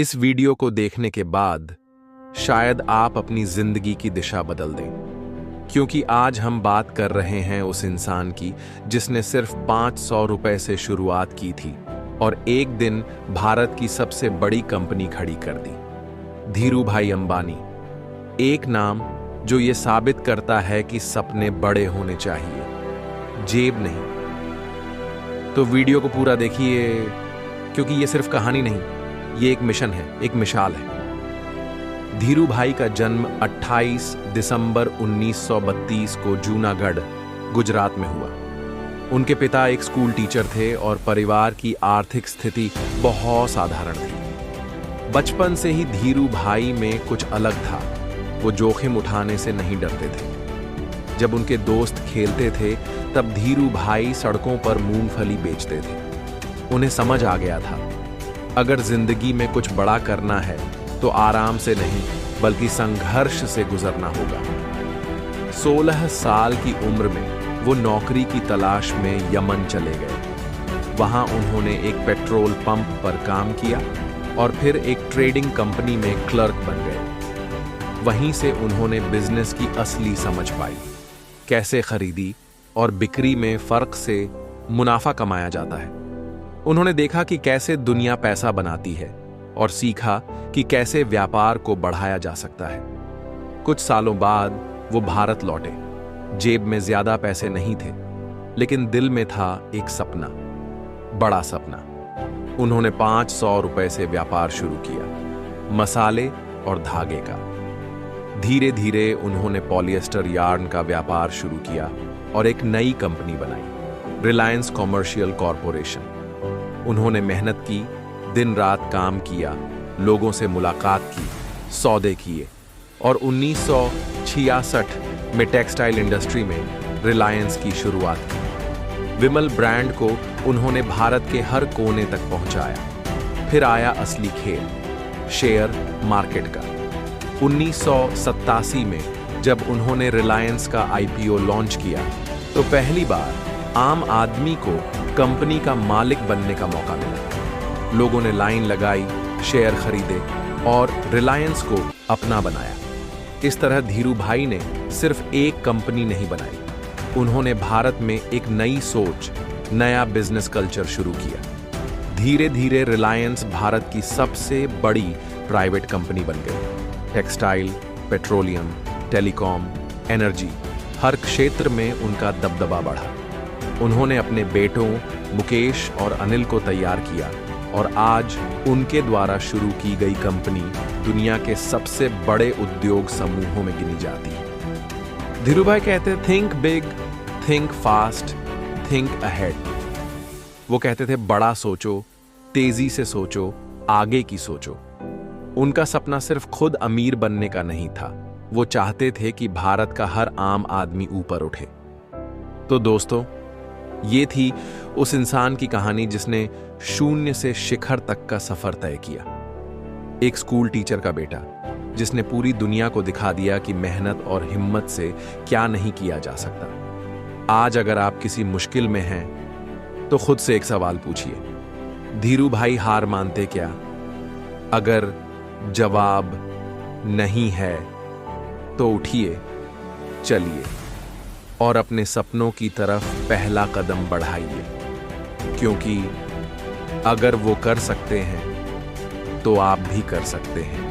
इस वीडियो को देखने के बाद शायद आप अपनी जिंदगी की दिशा बदल दें, क्योंकि आज हम बात कर रहे हैं उस इंसान की जिसने सिर्फ 500 रुपए से शुरुआत की थी और एक दिन भारत की सबसे बड़ी कंपनी खड़ी कर दी। धीरूभाई अंबानी, एक नाम जो ये साबित करता है कि सपने बड़े होने चाहिए, जेब नहीं। तो वीडियो को पूरा देखिए, क्योंकि ये सिर्फ कहानी नहीं, ये एक मिशन है, एक मिसाल है। धीरूभाई का जन्म 28 दिसंबर 1932 को जूनागढ़, गुजरात में हुआ। उनके पिता एक स्कूल टीचर थे और परिवार की आर्थिक स्थिति बहुत साधारण थी। बचपन से ही धीरूभाई में कुछ अलग था। वो जोखिम उठाने से नहीं डरते थे। जब उनके दोस्त खेलते थे तब धीरूभाई सड़कों पर मूंगफली बेचते थे। उन्हें समझ आ गया था, अगर जिंदगी में कुछ बड़ा करना है तो आराम से नहीं बल्कि संघर्ष से गुजरना होगा। 16 साल की उम्र में वो नौकरी की तलाश में यमन चले गए। वहां उन्होंने एक पेट्रोल पंप पर काम किया और फिर एक ट्रेडिंग कंपनी में क्लर्क बन गए। वहीं से उन्होंने बिजनेस की असली समझ पाई, कैसे खरीदी और बिक्री में फर्क से मुनाफा कमाया जाता है। उन्होंने देखा कि कैसे दुनिया पैसा बनाती है और सीखा कि कैसे व्यापार को बढ़ाया जा सकता है। कुछ सालों बाद वो भारत लौटे। जेब में ज्यादा पैसे नहीं थे, लेकिन दिल में था एक सपना, बड़ा सपना। उन्होंने 500 रुपए से व्यापार शुरू किया, मसाले और धागे का। धीरे धीरे उन्होंने पॉलिएस्टर यार्न का व्यापार शुरू किया और एक नई कंपनी बनाई, रिलायंस कॉमर्शियल कॉरपोरेशन। उन्होंने मेहनत की, दिन रात काम किया, लोगों से मुलाकात की, सौदे किए और 1966 में टेक्सटाइल इंडस्ट्री में रिलायंस की शुरुआत की। विमल ब्रांड को उन्होंने भारत के हर कोने तक पहुंचाया। फिर आया असली खेल, शेयर मार्केट का। 1987 में जब उन्होंने रिलायंस का आईपीओ लॉन्च किया तो पहली बार आम आदमी को कंपनी का मालिक बनने का मौका मिला। लोगों ने लाइन लगाई, शेयर खरीदे और रिलायंस को अपना बनाया। इस तरह धीरूभाई ने सिर्फ एक कंपनी नहीं बनाई, उन्होंने भारत में एक नई सोच, नया बिजनेस कल्चर शुरू किया। धीरे धीरे रिलायंस भारत की सबसे बड़ी प्राइवेट कंपनी बन गई। टेक्सटाइल, पेट्रोलियम, टेलीकॉम, एनर्जी, हर क्षेत्र में उनका दबदबा बढ़ा। उन्होंने अपने बेटों मुकेश और अनिल को तैयार किया और आज उनके द्वारा शुरू की गई कंपनी दुनिया के सबसे बड़े उद्योग समूहों में गिनी जाती है। धीरूभाई कहते हैं, think big, think fast, think ahead. वो कहते थे, बड़ा सोचो, तेजी से सोचो, आगे की सोचो। उनका सपना सिर्फ खुद अमीर बनने का नहीं था, वो चाहते थे कि भारत का हर आम आदमी ऊपर उठे। तो दोस्तों, ये थी उस इंसान की कहानी जिसने शून्य से शिखर तक का सफर तय किया। एक स्कूल टीचर का बेटा जिसने पूरी दुनिया को दिखा दिया कि मेहनत और हिम्मत से क्या नहीं किया जा सकता। आज अगर आप किसी मुश्किल में हैं तो खुद से एक सवाल पूछिए, धीरूभाई हार मानते क्या? अगर जवाब नहीं है तो उठिए, चलिए और अपने सपनों की तरफ पहला कदम बढ़ाइए, क्योंकि अगर वो कर सकते हैं तो आप भी कर सकते हैं।